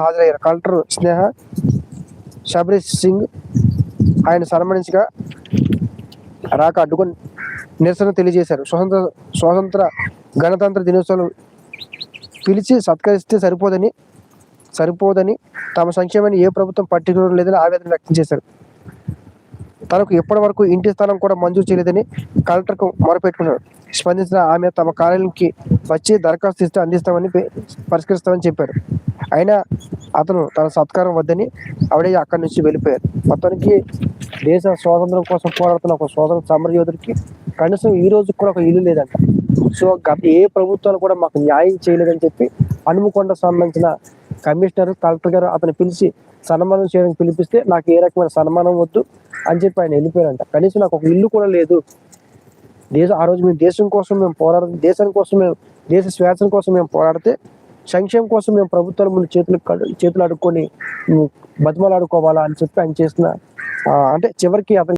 హాజరయ్యారు. కలెక్టర్ స్నేహ శబరీష్ సింగ్ ఆయన సన్మానించగా రాక అడ్డుకొని నిరసన తెలియజేశారు. స్వాతంత్ర గణతంత్ర దినోత్సవం పిలిచి సత్కరిస్తే సరిపోదని తమ సంక్షేమాన్ని ఏ ప్రభుత్వం పట్టించుకోవడం లేదని ఆవేదన వ్యక్తం చేశారు. తనకు ఇప్పటి వరకు ఇంటి స్థలం కూడా మంజూరు చేయలేదని కలెక్టర్కు మొరపెట్టుకున్నారు. స్పందించిన ఆమె తమ కార్యాలయానికి వచ్చి దరఖాస్తు ఇస్తే అందిస్తామని పరిష్కరిస్తామని చెప్పారు. అయినా అతను తన సత్కారం వద్దని ఆవిడే అక్కడి నుంచి వెళ్ళిపోయారు. మొత్తానికి దేశ స్వాతంత్రం కోసం పోరాడుతున్న ఒక స్వాతంత్ర సమర యోధుడికి కనీసం ఈ రోజు కూడా ఒక ఇల్లు లేదంట. సో గత ఏ ప్రభుత్వాలు కూడా మాకు న్యాయం చేయలేదని చెప్పి హనుమకొండ సంబంధించిన కమిషనర్ కలెక్టర్ గారు అతను పిలిచి సన్మానం చేయడానికి పిలిపిస్తే నాకు ఏ రకమైన సన్మానం వద్దు అని చెప్పి ఆయన వెళ్ళిపోయారంట. కనీసం నాకు ఒక ఇల్లు కూడా లేదు. ఆ రోజు మేము దేశం కోసం మేము దేశ స్వేచ్ఛ కోసం మేము పోరాడితే సంక్షేమం కోసం మేము ప్రభుత్వాల ముందు చేతులు అడుక్కొని బతిమలాడుకోవాలా అని చెప్పి ఆయన చేసిన అంటే చివరికి అతను